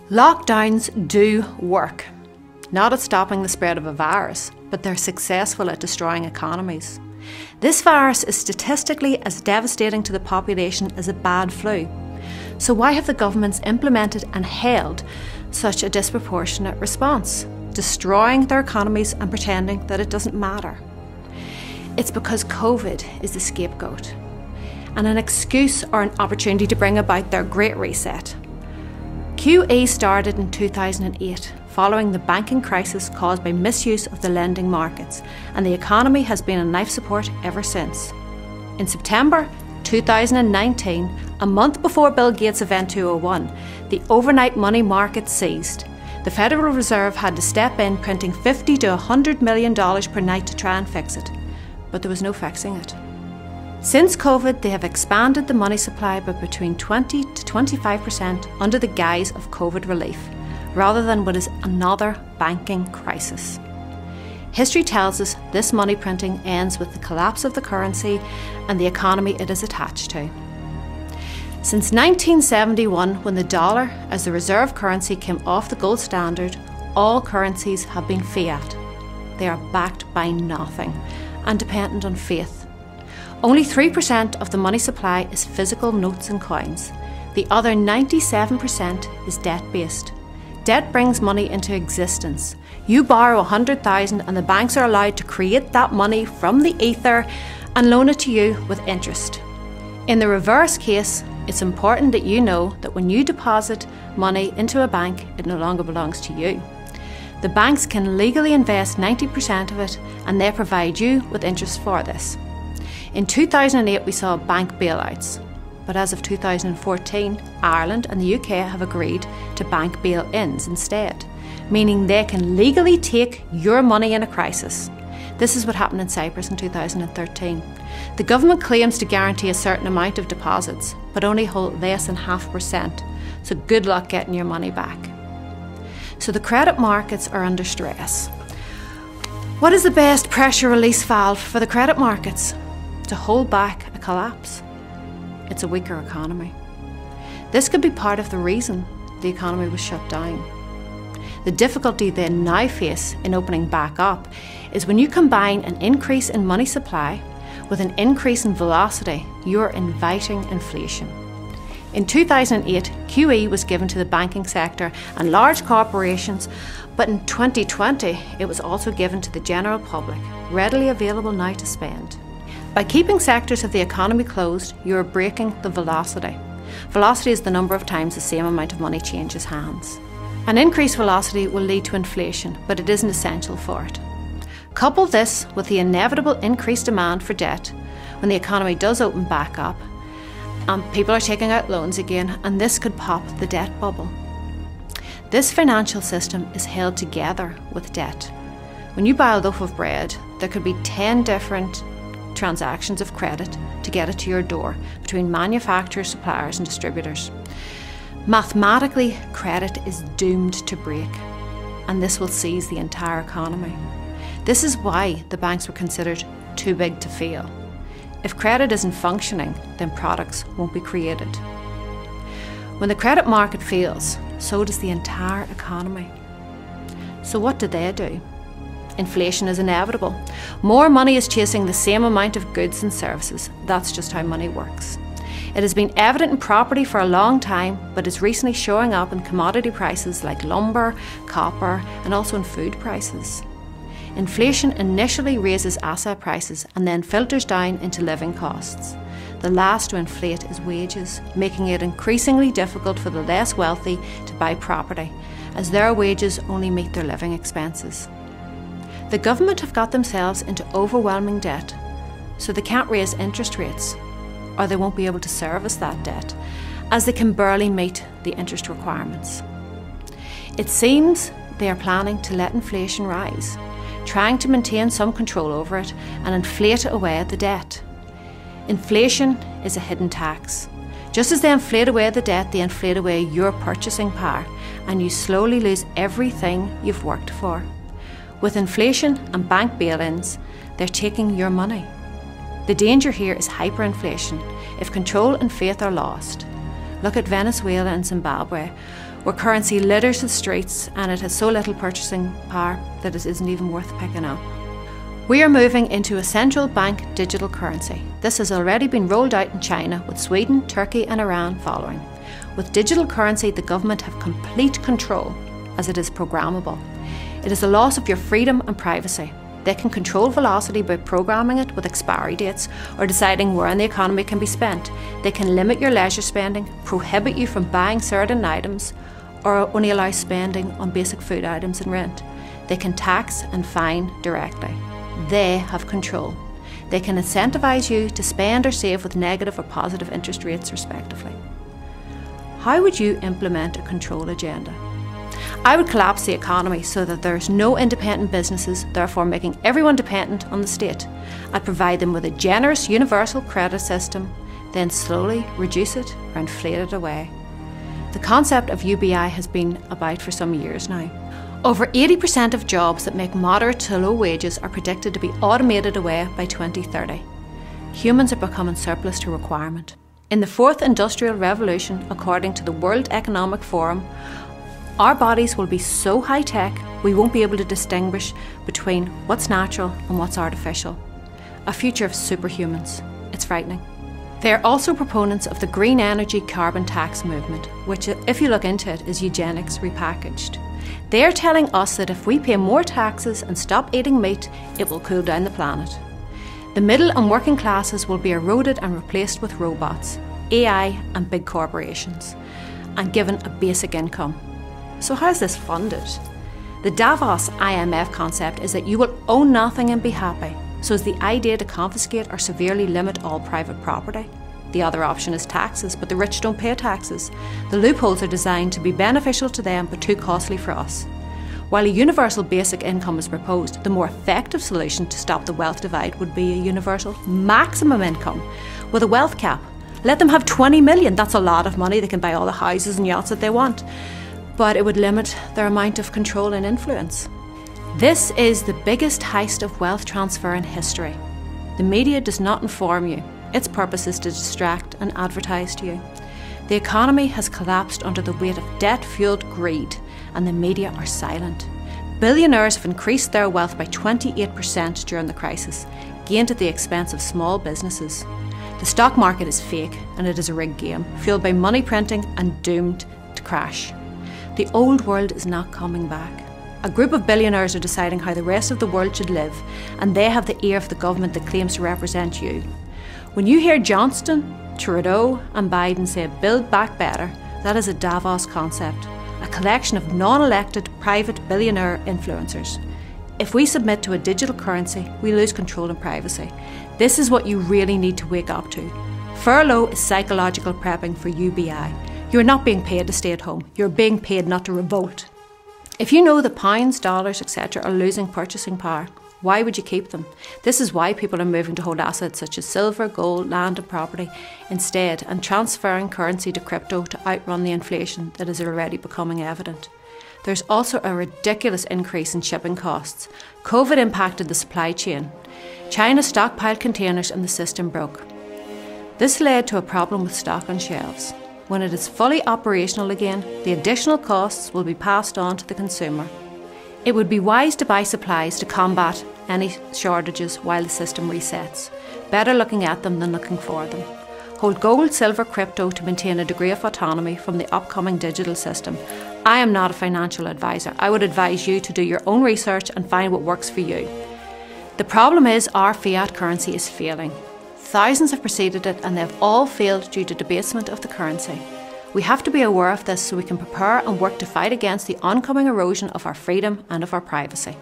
Lockdowns do work, not at stopping the spread of a virus, but they're successful at destroying economies. This virus is statistically as devastating to the population as a bad flu. So why have the governments implemented and held such a disproportionate response, destroying their economies and pretending that it doesn't matter? It's because COVID is the scapegoat and an excuse or an opportunity to bring about their Great Reset. QE started in 2008, following the banking crisis caused by misuse of the lending markets, and the economy has been on life support ever since. In September 2019, a month before Bill Gates' Event 201, the overnight money market seized. The Federal Reserve had to step in, printing $50 to $100 million per night to try and fix it, but there was no fixing it. Since COVID, they have expanded the money supply by between 20 to 25% under the guise of COVID relief, rather than what is another banking crisis. History tells us this money printing ends with the collapse of the currency and the economy it is attached to. Since 1971, when the dollar as the reserve currency came off the gold standard, all currencies have been fiat. They are backed by nothing and dependent on faith. Only 3% of the money supply is physical notes and coins. The other 97% is debt-based. Debt brings money into existence. You borrow $100,000 and the banks are allowed to create that money from the ether and loan it to you with interest. In the reverse case, it's important that you know that when you deposit money into a bank, it no longer belongs to you. The banks can legally invest 90% of it and they provide you with interest for this. In 2008 we saw bank bailouts, but as of 2014, Ireland and the UK have agreed to bank bail-ins instead, meaning they can legally take your money in a crisis. This is what happened in Cyprus in 2013. The government claims to guarantee a certain amount of deposits, but only hold less than 0.5%, so good luck getting your money back. So the credit markets are under stress. What is the best pressure release valve for the credit markets? To hold back a collapse. It's a weaker economy. This could be part of the reason the economy was shut down. The difficulty they now face in opening back up is when you combine an increase in money supply with an increase in velocity, you're inviting inflation. In 2008, QE was given to the banking sector and large corporations, but in 2020 it was also given to the general public, readily available now to spend. By keeping sectors of the economy closed, you are breaking the velocity. Velocity is the number of times the same amount of money changes hands. An increased velocity will lead to inflation, but it isn't essential for it. Couple this with the inevitable increased demand for debt when the economy does open back up, and people are taking out loans again, and this could pop the debt bubble. This financial system is held together with debt. When you buy a loaf of bread, there could be 10 different transactions of credit to get it to your door between manufacturers, suppliers and distributors. Mathematically, credit is doomed to break, and this will seize the entire economy. This is why the banks were considered too big to fail. If credit isn't functioning, then products won't be created. When the credit market fails, so does the entire economy. So what do they do? Inflation is inevitable. More money is chasing the same amount of goods and services. That's just how money works. It has been evident in property for a long time, but is recently showing up in commodity prices like lumber, copper, and also in food prices. Inflation initially raises asset prices and then filters down into living costs. The last to inflate is wages, making it increasingly difficult for the less wealthy to buy property, as their wages only meet their living expenses. The government have got themselves into overwhelming debt, so they can't raise interest rates, or they won't be able to service that debt, as they can barely meet the interest requirements. It seems they are planning to let inflation rise, trying to maintain some control over it and inflate away the debt. Inflation is a hidden tax. Just as they inflate away the debt, they inflate away your purchasing power, and you slowly lose everything you've worked for. With inflation and bank bail-ins, they're taking your money. The danger here is hyperinflation if control and faith are lost. Look at Venezuela and Zimbabwe, where currency litters the streets and it has so little purchasing power that it isn't even worth picking up. We are moving into a central bank digital currency. This has already been rolled out in China, with Sweden, Turkey and Iran following. With digital currency, the government have complete control, as it is programmable. It is a loss of your freedom and privacy. They can control velocity by programming it with expiry dates or deciding where in the economy can be spent. They can limit your leisure spending, prohibit you from buying certain items, or only allow spending on basic food items and rent. They can tax and fine directly. They have control. They can incentivise you to spend or save with negative or positive interest rates respectively. How would you implement a control agenda? I would collapse the economy so that there's no independent businesses, therefore making everyone dependent on the state. I'd provide them with a generous universal credit system, then slowly reduce it or inflate it away. The concept of UBI has been about for some years now. Over 80% of jobs that make moderate to low wages are predicted to be automated away by 2030. Humans are becoming surplus to requirement. In the fourth industrial revolution, according to the World Economic Forum, our bodies will be so high-tech we won't be able to distinguish between what's natural and what's artificial. A future of superhumans. It's frightening. They are also proponents of the green energy carbon tax movement, which, if you look into it, is eugenics repackaged. They are telling us that if we pay more taxes and stop eating meat, it will cool down the planet. The middle and working classes will be eroded and replaced with robots, AI and big corporations, and given a basic income. So how is this funded? The Davos IMF concept is that you will own nothing and be happy. So is the idea to confiscate or severely limit all private property? The other option is taxes, but the rich don't pay taxes. The loopholes are designed to be beneficial to them but too costly for us. While a universal basic income is proposed, the more effective solution to stop the wealth divide would be a universal maximum income with a wealth cap. Let them have 20 million, that's a lot of money, they can buy all the houses and yachts that they want. But it would limit their amount of control and influence. This is the biggest heist of wealth transfer in history. The media does not inform you. Its purpose is to distract and advertise to you. The economy has collapsed under the weight of debt-fueled greed, and the media are silent. Billionaires have increased their wealth by 28% during the crisis, gained at the expense of small businesses. The stock market is fake, and it is a rigged game, fueled by money printing and doomed to crash. The old world is not coming back. A group of billionaires are deciding how the rest of the world should live, and they have the ear of the government that claims to represent you. When you hear Johnston, Trudeau and Biden say build back better, that is a Davos concept, a collection of non-elected private billionaire influencers. If we submit to a digital currency, we lose control and privacy. This is what you really need to wake up to. Furlough is psychological prepping for UBI. You're not being paid to stay at home. You're being paid not to revolt. If you know that pounds, dollars, etc. are losing purchasing power, why would you keep them? This is why people are moving to hold assets such as silver, gold, land and property instead, and transferring currency to crypto to outrun the inflation that is already becoming evident. There's also a ridiculous increase in shipping costs. COVID impacted the supply chain. China stockpiled containers and the system broke. This led to a problem with stock on shelves. When it is fully operational again, the additional costs will be passed on to the consumer. It would be wise to buy supplies to combat any shortages while the system resets. Better looking at them than looking for them. Hold gold, silver, crypto to maintain a degree of autonomy from the upcoming digital system. I am not a financial advisor. I would advise you to do your own research and find what works for you. The problem is our fiat currency is failing. Thousands have preceded it and they've all failed due to debasement of the currency. We have to be aware of this so we can prepare and work to fight against the oncoming erosion of our freedom and of our privacy.